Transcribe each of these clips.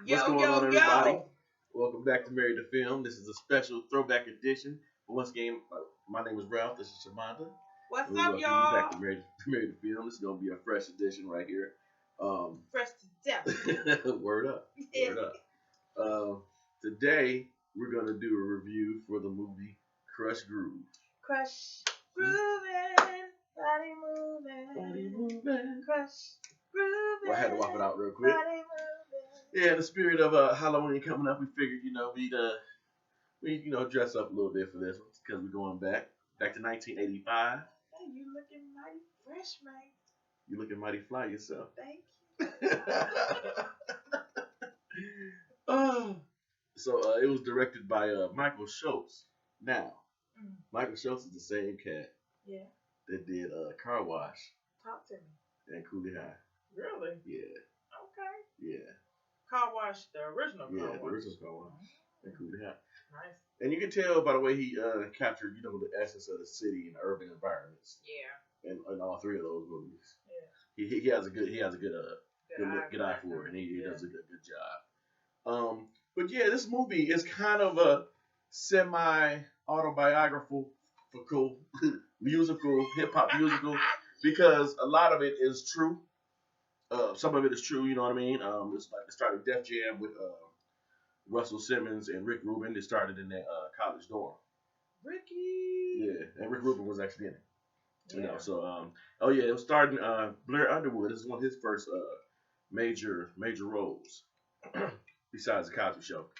What's Yo, going on, yo, everybody? yo. Welcome back to Married to Film. This is a special throwback edition. Once again, my name is Ralph. This is Shamanda. What's We up, welcome you back y'all? to Married to Film. This is going to be a fresh edition right here. Fresh to death. Word up. Word up. Today, we're going to do a review for the movie Krush Groove. Krush, grooving, body moving. Body moving. Krush, grooving. Well, I had to walk it out real quick. Body moving. Yeah, in the spirit of Halloween coming up, we figured, we dress up a little bit for this one because we're going back to 1985. Hey, you looking mighty fresh, man. You looking mighty fly yourself. Thank you. So it was directed by Michael Schultz. Now, Michael Schultz is the same cat Yeah. that did Car Wash Talk to me. and Coolie High. Really? Yeah, Okay. yeah, Car Wash, the original Car the Wash. original Car Wash and Coolie High. Nice. And you can tell by the way he captured, the essence of the city and urban environments. Yeah. In all three of those movies. Yeah. He has a good good eye for it, and he Yeah. does a good job. But yeah, this movie is kind of a semi autobiographical musical, hip hop musical, because a lot of it is true. Some of it is true, you know what I mean? It's like it started Def Jam with Russell Simmons and Rick Rubin. They started in that college dorm. Ricky. Yeah, and Rick Rubin was actually in it. Yeah. You know, so it was starting Blair Underwood. This is one of his first major roles besides the Cosby Show.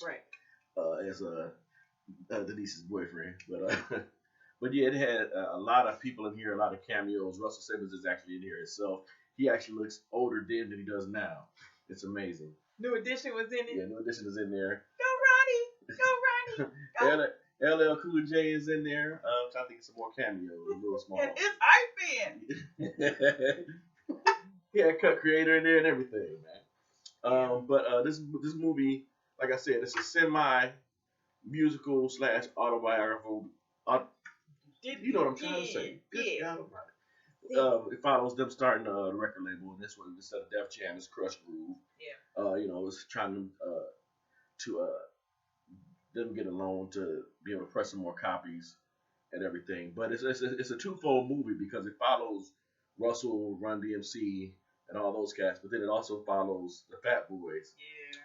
Right. As Denise's boyfriend, but yeah, it had a lot of people in here, a lot of cameos. Russell Simmons is actually in here himself. He actually looks older then than he does now. It's amazing. New Edition was in it. Yeah, New Edition is in there. Go Ronnie. Go. LL Cool J is in there. I'm trying to think of some more cameos, a little small. And it's Ice Man. Yeah, cut creator in there and everything, man. But this movie, like I said, it's a semi musical / autobiographical. You know what I'm trying to say? Good God Almighty. It follows them starting the record label, and this one instead of Def Jam, it's Krush Groove. Yeah. It's trying to them get a loan to be able to press some more copies and everything. But it's a twofold movie because it follows Russell, Run DMC, and all those cats, but then it also follows the Fat Boys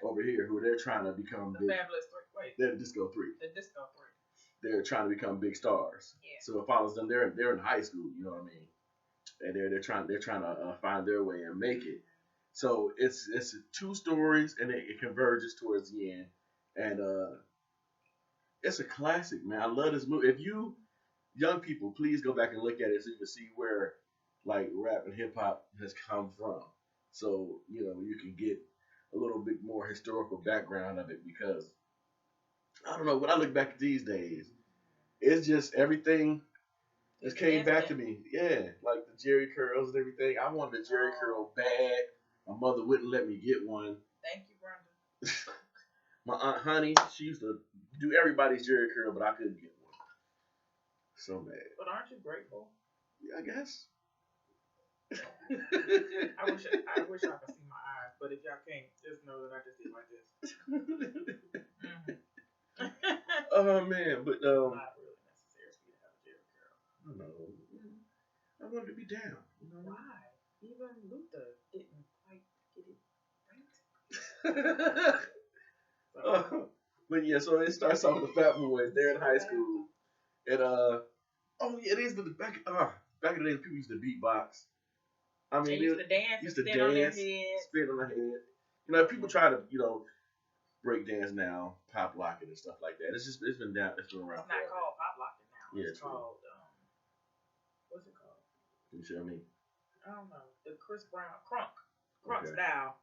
over here, who they're trying to become the big. Fabulous Three. Wait. They're the Disco Three. The Disco Three. They're trying to become big stars. Yeah. So it follows them. They're in high school, you know what I mean? And they're trying to find their way and make it. So it's two stories, and it converges towards the end, and it's a classic, man. I love this movie. If you young people, please go back and look at it so you can see where like rap and hip hop has come from. So you can get a little bit more historical background of it, because I don't know, when I look back at these days, it's just everything just came back to me. Yeah, like the Jerry curls and everything. I wanted a Jerry curl bad. My mother wouldn't let me get one. Thank you, Brenda. My Aunt Honey, she used to do everybody's Jerry curl, but I couldn't get one. So mad. But aren't you grateful? Yeah, I guess. I wish I could see my eyes, but if y'all can't, just know that I just did like this. Oh man, but not really necessary for you to have a Jerry curl. I don't know. I wanted to be down. Why? Even Luther didn't quite get it right. But yeah, so it starts off with the Fat Boys. They're in high school, and it is back in the day, people used to beatbox. I mean, they used to dance, spin on their head. People try to break dance now, pop locking and stuff like that. It's been around. It's not called pop locking now. Yeah, it's called what's it called? Can you show me? I don't know. The Chris Brown crunk style.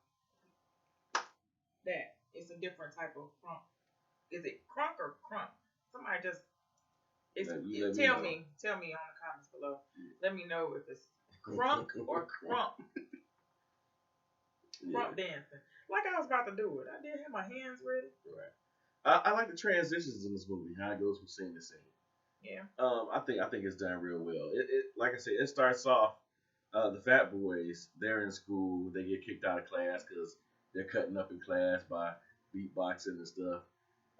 That it's a different type of crunk. Is it crunk or crump? Somebody just tell me on the comments below. Let me know if it's crunk or crump. Crump dancing. Like I was about to do it. I didn't have my hands ready. Right. I like the transitions in this movie, how it goes from scene to scene. Yeah. I think it's done real well. It like I said, it starts off the Fat Boys. They're in school. They get kicked out of class because they're cutting up in class by beatboxing and stuff.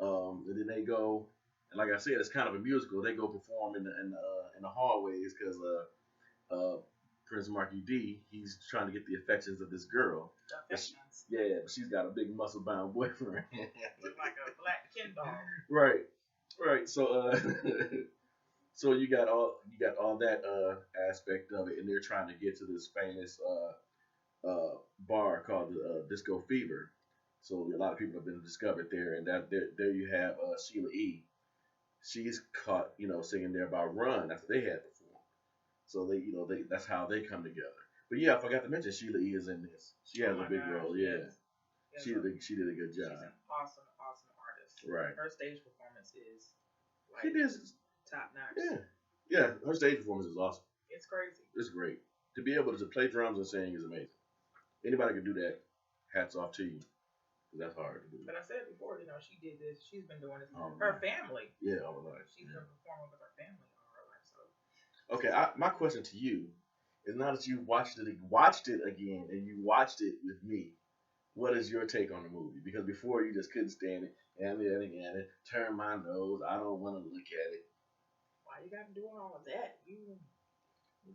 And then they go, and like I said, it's kind of a musical. They go perform in the hallways because Prince Marky D, he's trying to get the affections of this girl. Affections. Yeah, but she's got a big muscle bound boyfriend. Look like a black Ken doll. Right. So so you got all that aspect of it, and they're trying to get to this famous bar called the Disco Fever. So a lot of people have been discovered there, and there you have Sheila E. She's caught, singing there by Run after they had performed. So they that's how they come together. But yeah, I forgot to mention Sheila E. is in this. She has a big role. Yeah, yes. she did a good job. She's an awesome artist. Right. Her stage performance is like, it is top notch. Yeah. Her stage performance is awesome. It's crazy. It's great. To be able to play drums and sing is amazing. Anybody can do that. Hats off to you. That's hard to do. But I said before, she did this. She's been doing this. Her family. Yeah, all right. She's been performing with her family all her life. So. Okay, my question to you is now that you watched it again and you watched it with me, what is your take on the movie? Because before you just couldn't stand it, and turn my nose. I don't want to look at it. Why you got to do all of that? You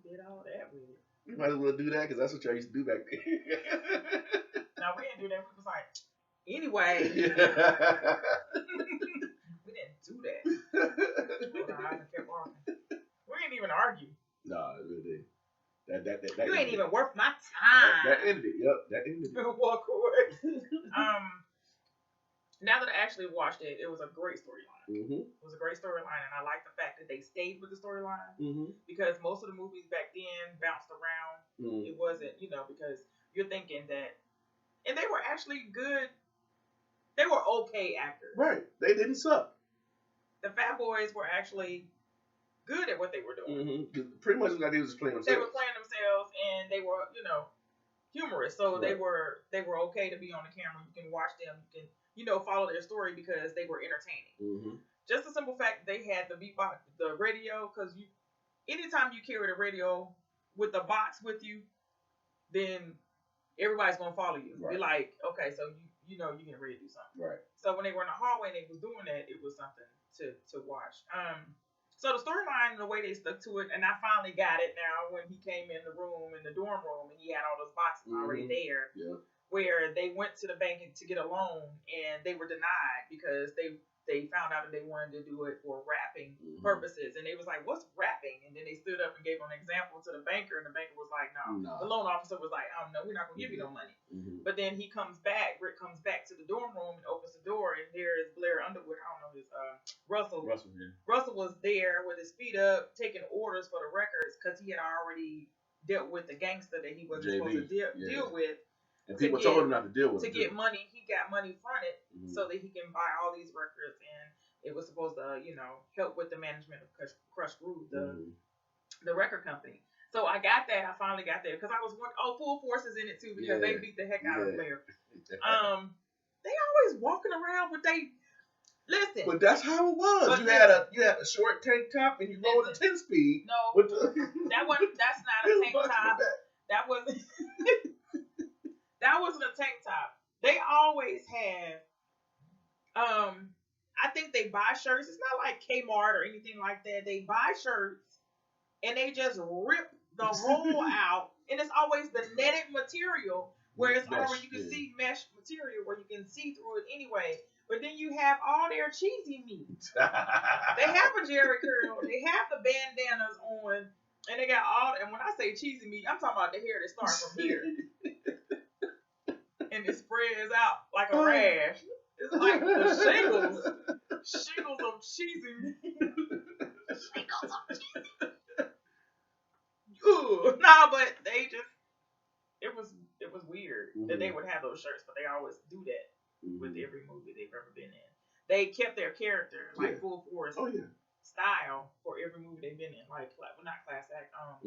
did all that with it. You might as well do that because that's what y'all used to do back then. No, we didn't do that. We was like, anyway. We didn't do that. I kept walking. We didn't even argue. No, it really did. That you ain't even worth my time. That ended it. Yep, that ended it. Walk away. Now that I actually watched it, it was a great storyline. Mm-hmm. It was a great storyline, and I like the fact that they stayed with the storyline because most of the movies back then bounced around. Mm-hmm. It wasn't, because you're thinking that, and they were actually good. They were okay actors. Right. They didn't suck. The Fat Boys were actually good at what they were doing. Mm-hmm. Pretty much what they was just playing themselves. They were playing themselves, and they were, humorous. So right. they were okay to be on the camera. You can watch them. You can, follow their story because they were entertaining. Mm-hmm. Just the simple fact that they had the beatbox, the radio, because anytime you carry the radio with the box with you, then everybody's gonna follow you. Right. Be like, okay, so you can ready to do something. Right. So when they were in the hallway and they was doing that, it was something to watch. So the storyline and the way they stuck to it, and I finally got it now when he came in the dorm room, and he had all those boxes already there. Yeah. Where they went to the bank to get a loan, and they were denied because they found out that they wanted to do it for rapping purposes, and they was like, "What's rapping?" And then they stood up and gave an example to the banker, and the banker was like, "No." The loan officer was like, "No, we're not gonna give you no money." But then Rick comes back to the dorm room and opens the door, and there is Blair Underwood. I don't know his Russell. Yeah. Russell was there with his feet up, taking orders for the records because he had already dealt with the gangster that he wasn't supposed to deal with. And people told him not to deal with it. To get money, he got money fronted so that he can buy all these records, and it was supposed to, help with the management of Krush Groove, the record company. So I got that. I finally got that because I was Full Force is in it too because they beat the heck out of Blair. They always walking around with listen. But that's how it was. You had a short tank top and you rolled a 10-speed. No, that's not a tank top. That wasn't. That wasn't a tank top. They always have, I think they buy shirts. It's not like Kmart or anything like that. They buy shirts and they just rip the roll out. And it's always the netted material where it's already, you can see mesh material where you can see through it anyway. But then you have all their cheesy meat. They have a Jerry curl. They have the bandanas on. And they got and when I say cheesy meat, I'm talking about the hair that starts from here. And it spreads out like a rash. It's like the shingles of cheesy meat. Shingles of cheesy meat. No, but they just, it was weird that they would have those shirts, but they always do that with every movie they've ever been in. They kept their character, like Full Force style for every movie they've been in. Like well, not Class Act. House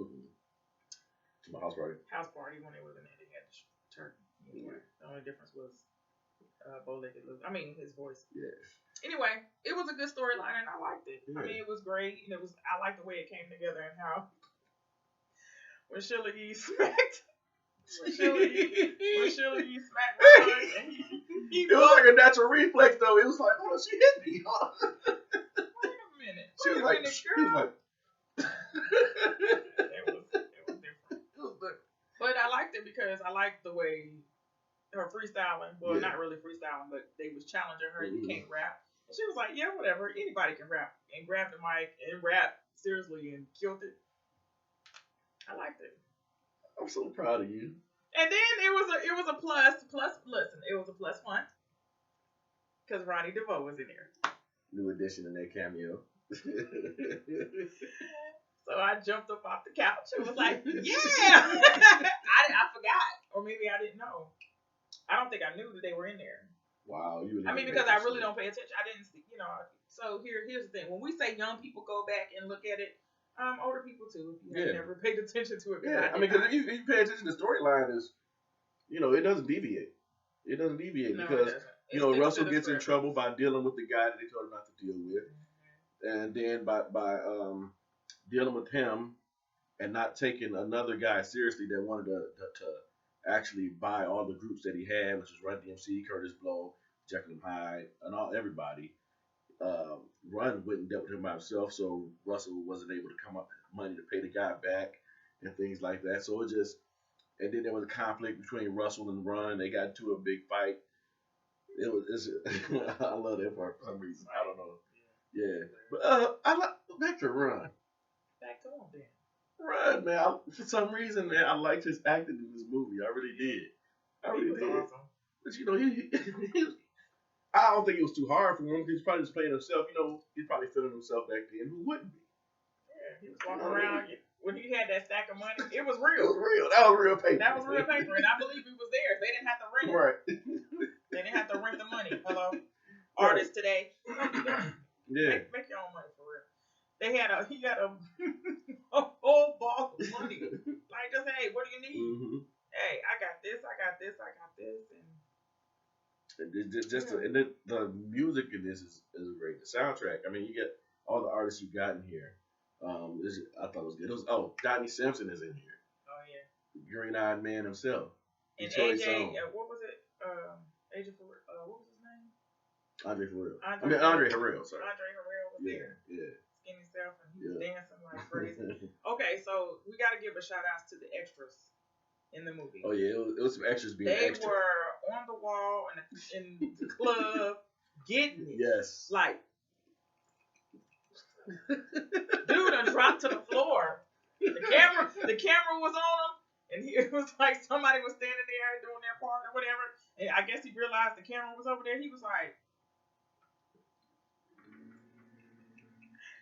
Party. House Party, when they was in there, they had the turkey. Anyway, the only difference was bow-legged Luke. I mean, his voice. Yeah. Anyway, it was a good storyline, and I liked it. Yeah. I mean, it was great, and I liked the way it came together, and how when Sheila E. smacked When Shirley smacked Ron, and he it was like a natural reflex though. It was like, oh, she hit me. Wait a minute. She was like, girl. It was different. But I liked it because I liked the way her freestyling. Well, not really freestyling, but they was challenging her. You can't rap. And she was like, yeah, whatever. Anybody can rap. And grabbed the mic and rap seriously and killed it. I liked it. I'm so proud of you. And then it was a plus. Listen, it was a plus one because Ronnie DeVoe was in there. New addition in that cameo. So I jumped up off the couch and was like, yeah! I forgot. Or maybe I didn't know. I don't think I knew that they were in there. Wow. Because I really don't pay attention. I didn't see, So here's the thing. When we say young people go back and look at it, older people too, if you have never paid attention to it. Yeah, because if you pay attention, the storyline is, it doesn't deviate. It doesn't deviate because, Russell gets in trouble by dealing with the guy that they told him not to deal with. Mm-hmm. And then by dealing with him and not taking another guy seriously that wanted to actually buy all the groups that he had, which was Run DMC, Curtis Blow, Jekyll and Hyde, and everybody. Run went and dealt with him by himself, so Russell wasn't able to come up with money to pay the guy back and things like that. So and then there was a conflict between Russell and Run. They got into a big fight. I love that part for some reason. I don't know. Yeah, but I like back to Run. Back on then. Run, man. For some reason, man, I liked his acting in this movie. I really did. He was awesome. But he I don't think it was too hard for him. He's probably just playing himself. He's probably feeling himself back then. Who wouldn't be? Yeah, he was walking around when he had that stack of money. It was real. It was real. That was real paper. That was real paper, and I believe he was there. They didn't have to rent it. Right. They didn't have to rent the money. Hello, artists today. Yeah. Make your own money for real. He had a whole ball of money. Like, just hey, what do you need? Mm-hmm. Hey, I got this, and the music in this is great. The soundtrack. I mean, you get all the artists you got in here. I thought it was good. Donnie Simpson is in here. Oh yeah. The green-eyed man himself. And AJ, what was it? AJ what was his name? Andre Harrell. Sorry. Andre Harrell was there. Yeah. Skinny self, and he was dancing like crazy. Okay, so we got to give a shout out to the extras in the movie. Oh yeah, it was some extras being extra. They were on the wall in the club getting it. Yes. Like, dude, done dropped to the floor. The camera was on him, and it was like somebody was standing there doing their part or whatever. And I guess he realized the camera was over there. He was like,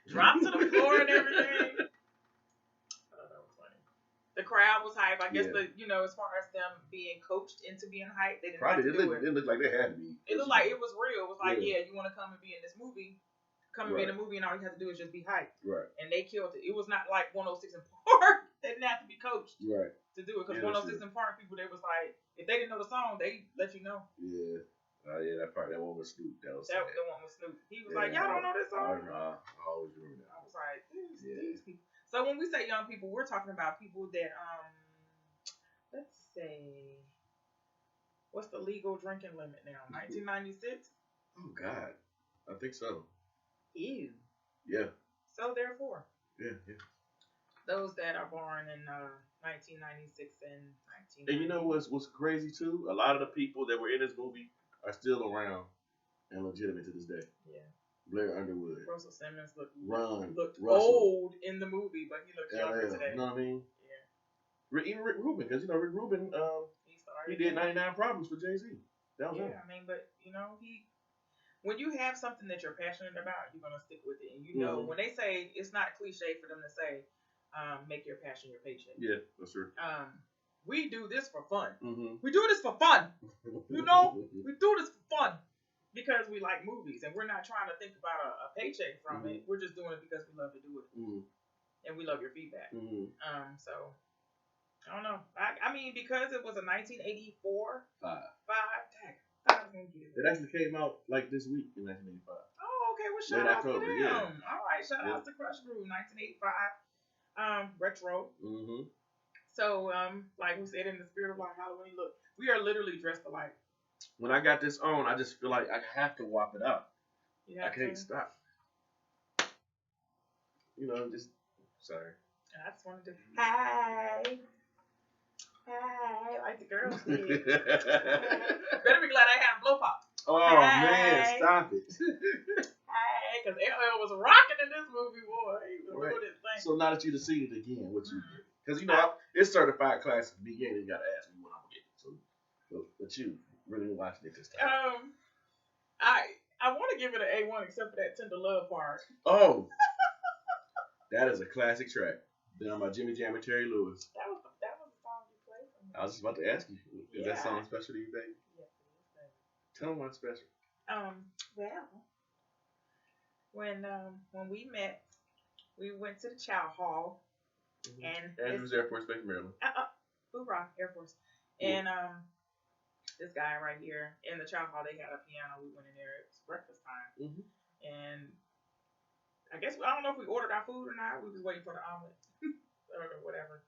dropped to the floor and everything. That was funny. The crowd was hype. I guess as far as them being coached into being hype, they didn't have to do it. It looked like they had to be. It looked like it was real. It was like, you want to come and be in this movie. Come and be in a movie, and all you have to do is just be hyped. Right. And they killed it. It was not like 106 in Park. They didn't have to be coached to do it. Because 106 in Park people, they was like, if they didn't know the song, they let you know. Yeah. That one was Snoop. That the one was Snoop. He was like, y'all don't know this song? I always remember that. I was like, these people. So when we say young people, we're talking about people that, let's say, what's the legal drinking limit now? 1996? Oh, God. I think so. Ew. Yeah. So therefore. Yeah. Those that are born in 1996 and 1990. And you know what's crazy too? A lot of the people that were in this movie are still around and legitimate to this day. Yeah. Blair Underwood. Russell Simmons looked Russell. old in the movie, but he looks younger today. You know what I mean? Yeah. Even Rick Rubin, because Rick Rubin, he did 99 Problems for Jay-Z. That was him. I mean, but when you have something that you're passionate about, you're gonna stick with it. And when they say, it's not a cliche for them to say, make your passion your paycheck. Yeah, that's true. We do this for fun. Mm-hmm. We do this for fun. We do this for fun because we like movies, and we're not trying to think about a paycheck from it. We're just doing it because we love to do it, and we love your feedback. So I don't know. I mean, because it was a 1984 tag. It actually came out like this week in 1985. Oh, okay. Well, shout out to them. Yeah. All right, shout out to Krush Groove, 1985. Retro. So, like we said, in the spirit of like Halloween, look, we are literally dressed alike. When I got this on, I just feel like I have to whop it out. I can't To. stop. Just sorry. I just wanted to. Hey. Hey, like the girls did. Better be glad I had a blow pop. Oh man, stop it. Hey, because LL was rocking in this movie, boy. He was doing his thing. So now that you've seen it again, what you get? Because it's certified classic. At the beginning, you gotta ask me what I'm gonna get. So, but you really watching it this time? I want to give it an A1 except for that Tender Love part. Oh, that is a classic track. Done by Jimmy Jam and Terry Lewis. That was the song you played for me. I was just about to ask you, is that song special to you, baby? Yes, it is, baby. Tell them why it's special. Well, when we met, we went to the Chow Hall, and Andrews Air Force Base, Maryland. Hoorah, Air Force, and this guy right here in the Chow Hall, they had a piano. We went in there. It was breakfast time, and I guess I don't know if we ordered our food or not. We was waiting for the omelet or whatever,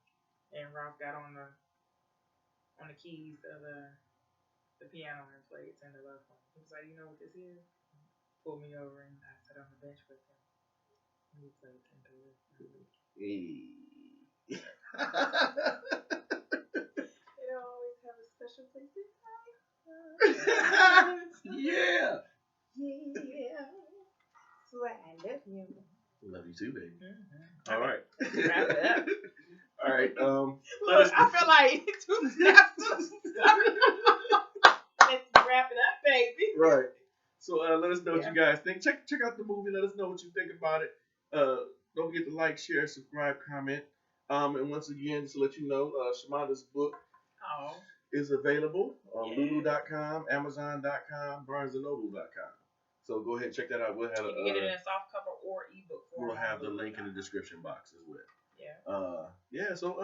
and Ralph got on the keys of the piano and played Tender Love for me. He was like, "You know what this is?" Pulled me over and I sat on the bench with him. And he played Tender Love for me. Hey. It'll always have a special place in my heart. Yeah. Yeah. So I love you. Love you too, baby. Mm-hmm. All right. Wrap it up. All right. Look, I feel like two snaps. Let's wrap it up, baby. Right. So let us know what you guys think. Check out the movie. Let us know what you think about it. Don't forget to like, share, subscribe, comment. And once again, just to let you know, Shamanda's book is available on Lulu.com, Amazon.com, BarnesandNoble.com. So go ahead and check that out. We'll have you can get it in a soft cover or ebook form. We'll have the link in the description box as well. Yeah. Yeah. So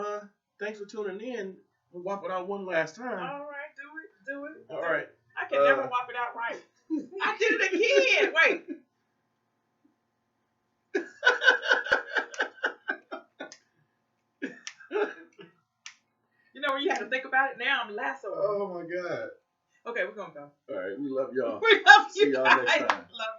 thanks for tuning in. We'll whop it out one last time. All right, do it. All right. I can never whop it out right. I did it again. Wait. You know when you have to think about it now, I'm lassoing. Oh my God. Okay, we're gonna go. All right, we love y'all. We love you. See y'all next time. Love